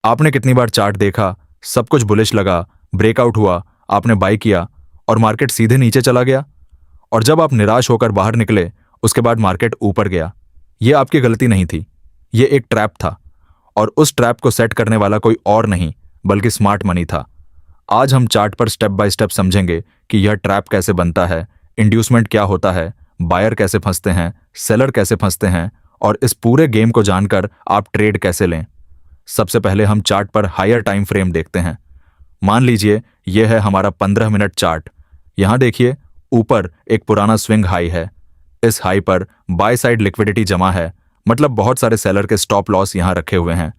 आपने कितनी bar chart देखा, सब कुछ बुलिश लगा, ब्रेकआउट हुआ, आपने बाई किया और मार्केट सीधे नीचे चला गया। और जब आप निराश होकर बाहर निकले, उसके बाद मार्केट ऊपर गया। यह आपकी गलती नहीं थी, यह एक ट्रैप था। और उस ट्रैप को सेट करने वाला कोई और नहीं बल्कि स्मार्ट मनी था। आज हम चार्ट पर स्टेप बाय स्टेप समझेंगे कि यह ट्रैप कैसे बनता है, इंड्यूसमेंट क्या होता है, बायर कैसे फंसते हैं, सेलर कैसे फंसते हैं, और इस पूरे गेम को जानकर आप ट्रेड कैसे लें। सबसे पहले हम चार्ट पर हायर टाइम फ्रेम देखते हैं। मान लीजिए यह है हमारा 15 मिनट चार्ट। यहां देखिए, ऊपर एक पुराना स्विंग हाई है। इस हाई पर बाय साइड लिक्विडिटी जमा है, मतलब बहुत सारे सेलर के स्टॉप लॉस यहां रखे हुए हैं।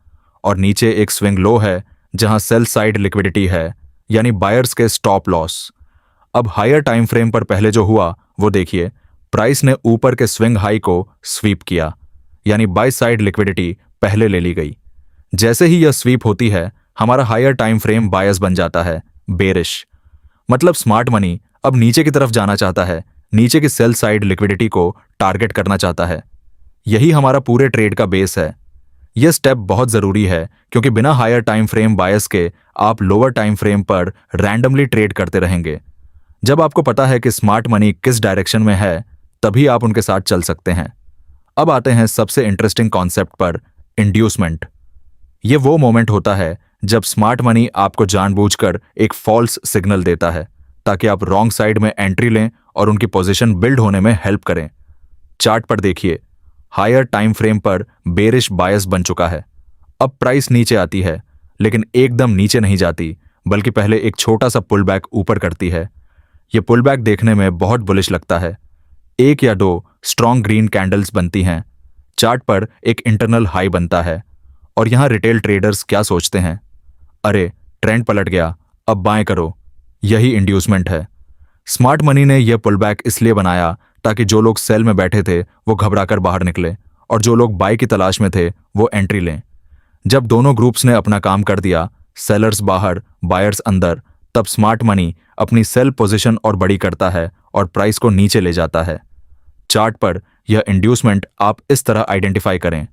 और नीचे एक स्विंग लो है जहां सेल साइड लिक्विडिटी है, यानी बायर्स के स्टॉप लॉस। अब हायर टाइम फ्रेम पर पहले जो हुआ वो देखिए, प्राइस ने ऊपर के स्विंग हाई को स्वीप किया, यानी बाय साइड लिक्विडिटी पहले ले ली गई। जैसे ही यह स्वीप होती है, हमारा हायर टाइम फ्रेम बायस बन जाता है, बेरिश। मतलब स्मार्ट मनी अब नीचे की तरफ जाना चाहता है, नीचे की सेल साइड लिक्विडिटी को टारगेट करना चाहता है। यही हमारा पूरे ट्रेड का बेस है। यह स्टेप बहुत जरूरी है क्योंकि बिना हायर टाइम फ्रेम बायस के आप लोअर टाइम फ्रेम पर रैंडमली ट्रेड करते रहेंगे। जब आपको पता है कि स्मार्ट मनी किस डायरेक्शन में है, तभी आप उनके साथ चल सकते हैं। अब आते हैं सबसे इंटरेस्टिंग कॉन्सेप्ट पर, इंड्यूसमेंट। यह वो मोमेंट होता है जब स्मार्ट मनी आपको जानबूझकर एक फॉल्स सिग्नल देता है ताकि आप रॉन्ग साइड में एंट्री लें और उनकी पोजीशन बिल्ड होने में हेल्प करें। चार्ट पर देखिए, हायर टाइम फ्रेम पर बेरिश बायस बन चुका है। अब प्राइस नीचे आती है, लेकिन एकदम नीचे नहीं जाती, बल्कि पहले एक छोटा सा पुल बैक ऊपर करती है। यह पुल बैक देखने में बहुत बुलिश लगता है। एक या दो स्ट्रॉन्ग ग्रीन कैंडल्स बनती हैं। चार्ट पर एक इंटरनल हाई बनता है। और यहां रिटेल ट्रेडर्स क्या सोचते हैं? अरे, ट्रेंड पलट गया, अब बाएं करो। यही इंड्यूसमेंट है। स्मार्ट मनी ने यह पुल बैक इसलिए बनाया ताकि जो लोग सेल में बैठे थे वो घबराकर बाहर निकले और जो लोग बाय की तलाश में थे वो एंट्री लें। जब दोनों ग्रुप्स ने अपना काम कर दिया, सेलर्स बाहर, बायर्स अंदर, तब स्मार्ट मनी अपनी सेल पोजीशन और बड़ी करता है और प्राइस को नीचे ले जाता है। चार्ट पर यह इंड्यूसमेंट आप इस तरह आइडेंटिफाई करें।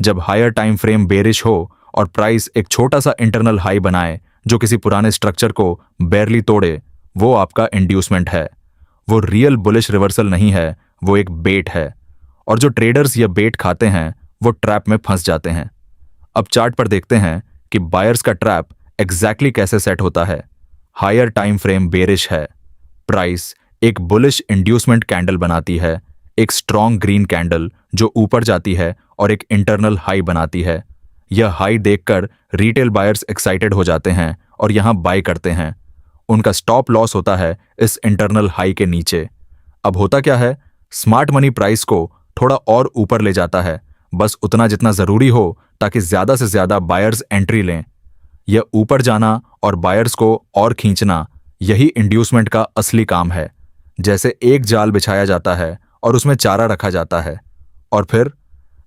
जब हायर टाइम फ्रेम बेरिश हो और प्राइस एक छोटा सा इंटरनल हाई बनाए जो किसी पुराने स्ट्रक्चर को बेरली तोड़े, वो आपका इंड्यूसमेंट है। वो रियल बुलिश रिवर्सल नहीं है, वो एक बेट है। और जो ट्रेडर्स यह बेट खाते हैं वो ट्रैप में फंस जाते हैं। अब चार्ट पर देखते हैं कि बायर्स का ट्रैप एग्जैक्टली कैसे सेट होता है। हायर टाइम फ्रेम बेरिश है, प्राइस एक बुलिश इंड्यूसमेंट कैंडल बनाती है, एक स्ट्रॉन्ग ग्रीन कैंडल जो ऊपर जाती है और एक इंटरनल हाई बनाती है। यह हाई देखकर रिटेल बायर्स एक्साइटेड हो जाते हैं और यहां बाय करते हैं। उनका स्टॉप लॉस होता है इस इंटरनल हाई के नीचे। अब होता क्या है, स्मार्ट मनी प्राइस को थोड़ा और ऊपर ले जाता है, बस उतना जितना जरूरी हो ताकि ज्यादा से ज्यादा बायर्स एंट्री लें। यह ऊपर जाना और बायर्स को और खींचना, यही इंड्यूसमेंट का असली काम है। जैसे एक जाल बिछाया जाता है और उसमें चारा रखा जाता है, और फिर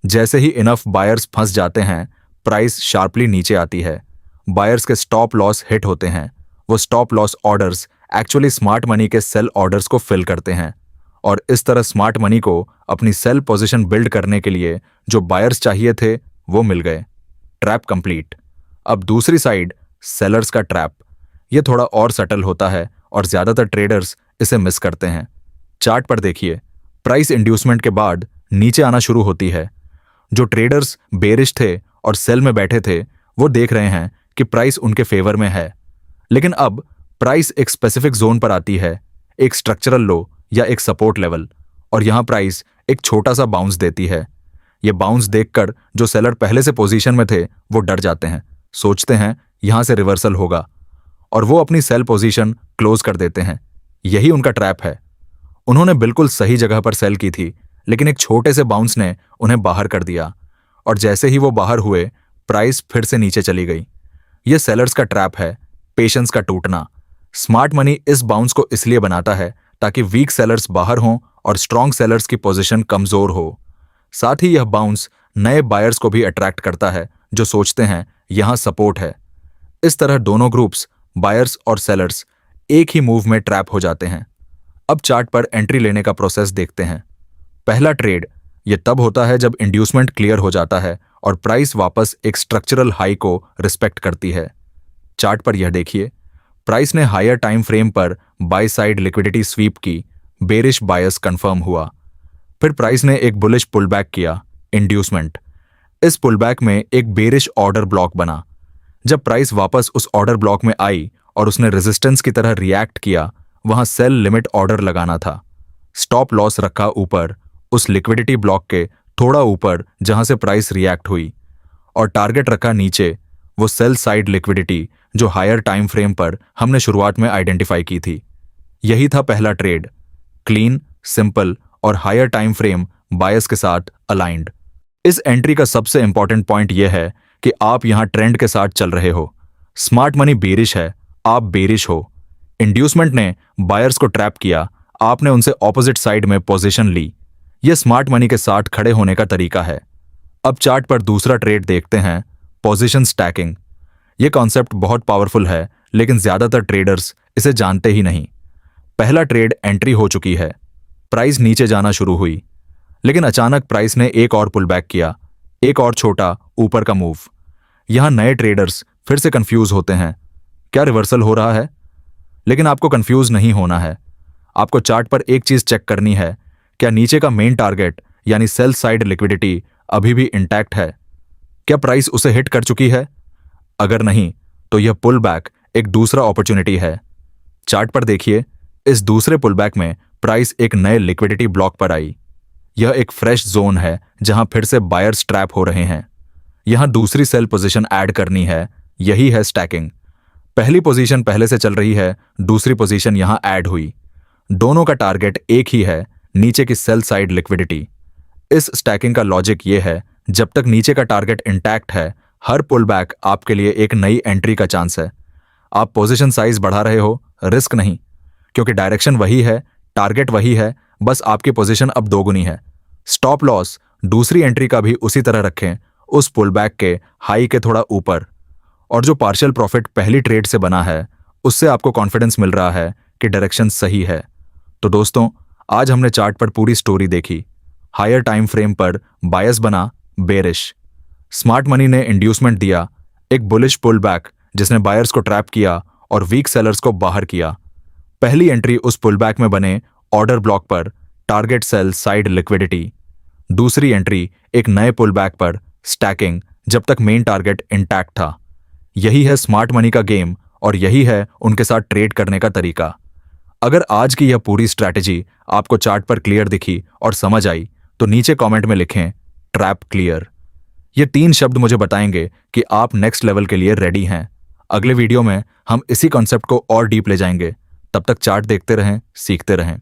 जैसे ही इनफ बायर्स फंस जाते हैं, प्राइस शार्पली नीचे आती है। बायर्स के स्टॉप लॉस हिट होते हैं। वो stop loss orders actually smart money के सेल ऑर्डर्स को फिल करते हैं, और इस तरह स्मार्ट मनी को अपनी सेल पोजीशन बिल्ड करने के लिए जो बायर्स चाहिए थे वो मिल गए। Trap complete. अब दूसरी साइड, सेलर्स का ट्रैप। ये थोड़ा और सटल होता है और ज्यादातर ट्रेडर्स इसे मिस करते हैं। चार्ट पर देखिए, प्राइस इंड्यूसमेंट के बाद नीचे आना शुरू होती है। जो ट्रेडर्स बेरिश थे और सेल में बैठे थे वो देख रहे हैं कि प्राइस उनके फेवर में है, लेकिन अब प्राइस एक स्पेसिफिक जोन पर आती है, एक स्ट्रक्चरल लो या एक सपोर्ट लेवल, और यहां प्राइस एक छोटा सा बाउंस देती है। यह बाउंस देखकर जो सेलर पहले से पोजीशन में थे वो डर जाते हैं, सोचते हैं यहां से रिवर्सल होगा, और वो अपनी सेल पोजीशन क्लोज कर देते हैं। यही उनका ट्रैप है। उन्होंने बिल्कुल सही जगह पर सेल की थी, लेकिन एक छोटे से बाउंस ने उन्हें बाहर कर दिया, और जैसे ही वो बाहर हुए, प्राइस फिर से नीचे चली गई। यह सेलर्स का ट्रैप है, पेशेंस का टूटना। स्मार्ट मनी इस बाउंस को इसलिए बनाता है ताकि वीक सेलर्स बाहर हों और स्ट्रॉन्ग सेलर्स की पोजीशन कमजोर हो। साथ ही यह बाउंस नए बायर्स को भी अट्रैक्ट करता है जो सोचते हैं यहां सपोर्ट है। इस तरह दोनों ग्रुप्स, बायर्स और सेलर्स, एक ही मूव में ट्रैप हो जाते हैं। अब चार्ट पर एंट्री लेने का प्रोसेस देखते हैं। पहला ट्रेड, यह तब होता है जब इंड्यूसमेंट क्लियर हो जाता है और प्राइस वापस एक स्ट्रक्चरल हाई को रिस्पेक्ट करती है। चार्ट पर यह देखिए, प्राइस ने हायर टाइम फ्रेम पर बाय साइड लिक्विडिटी स्वीप की, बेरिश बायस कंफर्म हुआ। फिर प्राइस ने एक बुलिश पुलबैक किया, इंड्यूसमेंट। इस पुलबैक में एक बेरिश ऑर्डर ब्लॉक बना। जब प्राइस वापस उस ऑर्डर ब्लॉक में आई और उसने रेजिस्टेंस की तरह रिएक्ट किया, वहां सेल लिमिट ऑर्डर लगाना था। स्टॉप लॉस रखा ऊपर, उस लिक्विडिटी ब्लॉक के थोड़ा ऊपर जहां से प्राइस रिएक्ट हुई, और टारगेट रखा नीचे, वो सेल साइड लिक्विडिटी जो हायर टाइम फ्रेम पर हमने शुरुआत में आइडेंटिफाई की थी। यही था पहला ट्रेड, क्लीन, सिंपल और हायर टाइम फ्रेम बायस के साथ अलाइंड। इस एंट्री का सबसे इंपॉर्टेंट पॉइंट यह है कि आप यहां ट्रेंड के साथ चल रहे हो। स्मार्ट मनी बेरिश है, आप बेरिश हो। इंड्यूसमेंट ने बायर्स को ट्रैप किया, आपने उनसे ऑपोजिट साइड में पोजीशन ली। यह स्मार्ट मनी के साथ खड़े होने का तरीका है। अब चार्ट पर दूसरा ट्रेड देखते हैं, पोजीशन स्टैकिंग। यह कॉन्सेप्ट बहुत पावरफुल है, लेकिन ज्यादातर ट्रेडर्स इसे जानते ही नहीं। पहला ट्रेड एंट्री हो चुकी है, प्राइस नीचे जाना शुरू हुई, लेकिन अचानक प्राइस ने एक और पुलबैक किया, एक और छोटा ऊपर का मूव। यहां नए ट्रेडर्स फिर से कंफ्यूज होते हैं, क्या रिवर्सल हो रहा है? लेकिन आपको कंफ्यूज नहीं होना है। आपको चार्ट पर एक चीज चेक करनी है, क्या नीचे का मेन टारगेट यानी सेल साइड लिक्विडिटी अभी भी इंटैक्ट है? क्या प्राइस उसे हिट कर चुकी है? अगर नहीं, तो यह पुल बैक एक दूसरा अपॉर्चुनिटी है। चार्ट पर देखिए, इस दूसरे पुलबैक में प्राइस एक नए लिक्विडिटी ब्लॉक पर आई। यह एक फ्रेश जोन है जहां फिर से बायर्स ट्रैप हो रहे हैं। यहां दूसरी सेल पोजीशन ऐड करनी है, यही है स्टैकिंग। पहली पोजीशन पहले से चल रही है, दूसरी पोजीशन यहां ऐड हुई। दोनों का टारगेट एक ही है, नीचे की सेल साइड लिक्विडिटी। इस स्टैकिंग का लॉजिक यह है, जब तक नीचे का टारगेट इंटैक्ट है, हर पुलबैक आपके लिए एक नई एंट्री का चांस है। आप पोजीशन साइज बढ़ा रहे हो, रिस्क नहीं, क्योंकि डायरेक्शन वही है, टारगेट वही है, बस आपकी पोजीशन अब दोगुनी है। स्टॉप लॉस दूसरी एंट्री का भी उसी तरह रखें, उस पुलबैक के हाई के थोड़ा ऊपर। और जो पार्शियल प्रॉफिट पहली ट्रेड से बना है, उससे आपको कॉन्फिडेंस मिल रहा है कि डायरेक्शन सही है। तो दोस्तों, आज हमने चार्ट पर पूरी स्टोरी देखी। हायर टाइम फ्रेम पर बायस बना, बेरिश। स्मार्ट मनी ने इंड्यूसमेंट दिया, एक बुलिश पुलबैक जिसने बायर्स को ट्रैप किया और वीक सेलर्स को बाहर किया। पहली एंट्री उस पुलबैक में बने ऑर्डर ब्लॉक पर, टारगेट सेल साइड लिक्विडिटी। दूसरी एंट्री एक नए पुलबैक पर, स्टैकिंग, जब तक मेन टारगेट इंटैक्ट था। यही है स्मार्ट मनी का गेम और यही है उनके साथ ट्रेड करने का तरीका। अगर आज की यह पूरी स्ट्रैटेजी आपको चार्ट पर क्लियर दिखी और समझ आई, तो नीचे कमेंट में लिखें ट्रैप क्लियर। ये 3 शब्द मुझे बताएंगे कि आप नेक्स्ट लेवल के लिए रेडी हैं। अगले वीडियो में हम इसी कॉन्सेप्ट को और डीप ले जाएंगे। तब तक चार्ट देखते रहें, सीखते रहें।